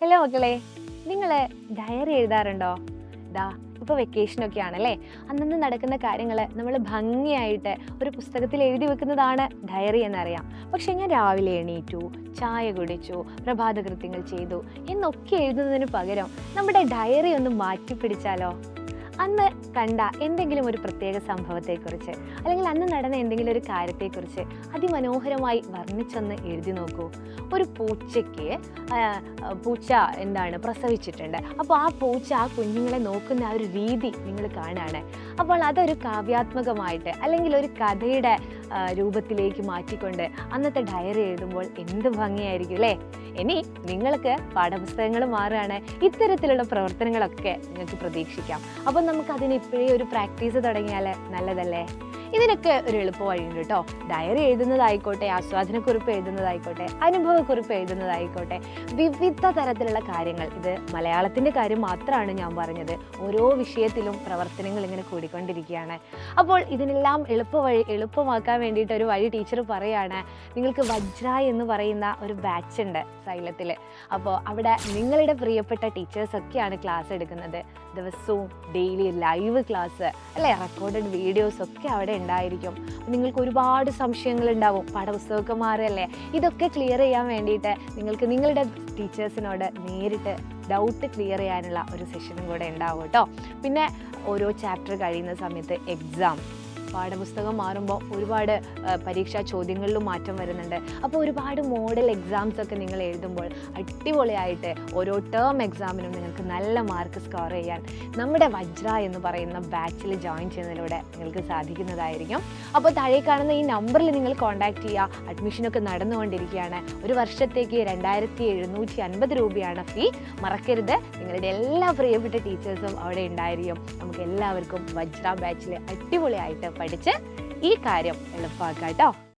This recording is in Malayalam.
ഹലോ മക്കളെ, നിങ്ങൾ ഡയറി എഴുതാറുണ്ടോ? ഇതാ ഇപ്പോൾ വെക്കേഷനൊക്കെ ആണല്ലേ, അന്നന്ന് നടക്കുന്ന കാര്യങ്ങൾ നമ്മൾ ഭംഗിയായിട്ട് ഒരു പുസ്തകത്തിൽ എഴുതി വെക്കുന്നതാണ് ഡയറി എന്നറിയാം. പക്ഷേ ഞാൻ രാവിലെ എണീറ്റു, ചായ കുടിച്ചു, പ്രഭാതകൃത്യങ്ങൾ ചെയ്തു എന്നൊക്കെ എഴുതുന്നതിന് പകരം നമ്മുടെ ഡയറി ഒന്ന് മാറ്റിപ്പിടിച്ചാലോ? അന്ന് കണ്ട എന്തെങ്കിലും ഒരു പ്രത്യേക സംഭവത്തെക്കുറിച്ച് അല്ലെങ്കിൽ അന്ന് നടന്ന എന്തെങ്കിലും ഒരു കാര്യത്തെക്കുറിച്ച് അതിമനോഹരമായി വർണ്ണിച്ചൊന്ന് എഴുതി നോക്കൂ. ഒരു പൂച്ചയ്ക്ക് പൂച്ച പ്രസവിച്ചിട്ടുണ്ട്. അപ്പോൾ ആ പൂച്ച ആ കുഞ്ഞുങ്ങളെ നോക്കുന്ന ആ ഒരു രീതി നിങ്ങൾ കാണുകയാണ്. അപ്പോൾ അതൊരു കാവ്യാത്മകമായിട്ട് അല്ലെങ്കിൽ ഒരു കഥയുടെ രൂപത്തിലേക്ക് മാറ്റിക്കൊണ്ട് അന്നത്തെ ഡയറി എഴുതുമ്പോൾ എന്ത് ഭംഗിയായിരിക്കും അല്ലേ? ഇനി നിങ്ങൾക്ക് പാഠപുസ്തകങ്ങൾ മാറുകയാണ്, ഇത്തരത്തിലുള്ള പ്രവർത്തനങ്ങളൊക്കെ നിങ്ങൾക്ക് പ്രതീക്ഷിക്കാം. അപ്പം നമുക്ക് അതിന് ഇപ്പോഴേ ഒരു പ്രാക്ടീസ് തുടങ്ങിയാൽ നല്ലതല്ലേ? ഇതിനൊക്കെ ഒരു എളുപ്പ വഴിയുണ്ട് കേട്ടോ. ഡയറി എഴുതുന്നതായിക്കോട്ടെ, ആസ്വാദനക്കുറിപ്പ് എഴുതുന്നതായിക്കോട്ടെ, അനുഭവക്കുറിപ്പ് എഴുതുന്നതായിക്കോട്ടെ, വിവിധ തരത്തിലുള്ള കാര്യങ്ങൾ. ഇത് മലയാളത്തിൻ്റെ കാര്യം മാത്രമാണ് ഞാൻ പറഞ്ഞത്. ഓരോ വിഷയത്തിലും പ്രവർത്തനങ്ങൾ ഇങ്ങനെ കൂടിക്കൊണ്ടിരിക്കുകയാണ്. അപ്പോൾ ഇതിനെല്ലാം എളുപ്പമാക്കാൻ വേണ്ടിയിട്ട് ഒരു വഴി ടീച്ചർ പറയുകയാണ്. നിങ്ങൾക്ക് വജ്ര എന്ന് പറയുന്ന ഒരു ബാച്ച് ഉണ്ട് സൈലത്തിൽ. അപ്പോൾ അവിടെ നിങ്ങളുടെ പ്രിയപ്പെട്ട ടീച്ചേഴ്സൊക്കെയാണ് ക്ലാസ് എടുക്കുന്നത്. ദിവസവും ഡെയിലി ലൈവ് ക്ലാസ് അല്ലേ, റെക്കോർഡഡ് വീഡിയോസ് ഒക്കെ അവിടെ ഉണ്ടായിരിക്കും. നിങ്ങൾക്ക് ഒരുപാട് സംശയങ്ങളുണ്ടാവും, പാഠപുസ്തകമൊക്കെ മാറുകയല്ലേ. ഇതൊക്കെ ക്ലിയർ ചെയ്യാൻ വേണ്ടിയിട്ട് നിങ്ങൾക്ക് നിങ്ങളുടെ ടീച്ചേഴ്സിനോട് നേരിട്ട് ഡൗട്ട് ക്ലിയർ ചെയ്യാനുള്ള ഒരു സെഷനും കൂടെ ഉണ്ടാവും കേട്ടോ. പിന്നെ ഓരോ ചാപ്റ്റർ കഴിയുന്ന സമയത്ത് എക്സാം, പാഠപുസ്തകം മാറുമ്പോൾ ഒരുപാട് പരീക്ഷാ ചോദ്യങ്ങളിലും മാറ്റം വരുന്നുണ്ട്. അപ്പോൾ ഒരുപാട് മോഡൽ എക്സാംസ് ഒക്കെ നിങ്ങൾ എഴുതുമ്പോൾ അടിപൊളിയായിട്ട് ഓരോ ടേം എക്സാമിനും നിങ്ങൾക്ക് നല്ല മാർക്ക് സ്കോർ ചെയ്യാൻ നമ്മുടെ വജ്ര എന്ന് പറയുന്ന ബാച്ചിൽ ജോയിൻ ചെയ്യുന്നതിലൂടെ നിങ്ങൾക്ക് സാധിക്കുന്നതായിരിക്കും. അപ്പോൾ താഴെ കാണുന്ന ഈ നമ്പറിൽ നിങ്ങൾ കോൺടാക്റ്റ് ചെയ്യുക. അഡ്മിഷനൊക്കെ നടന്നുകൊണ്ടിരിക്കുകയാണ്. ഒരു വർഷത്തേക്ക് 2750 രൂപയാണ് ഫീ. മറക്കരുത്, നിങ്ങളുടെ എല്ലാ പ്രിയപ്പെട്ട ടീച്ചേഴ്സും അവിടെ ഉണ്ടായിരിക്കും. നമുക്ക് എല്ലാവർക്കും വജ്ര ബാച്ചിൽ അടിപൊളിയായിട്ട് പഠിച്ച് ഈ കാര്യം എളുപ്പമാക്കാം കേട്ടോ.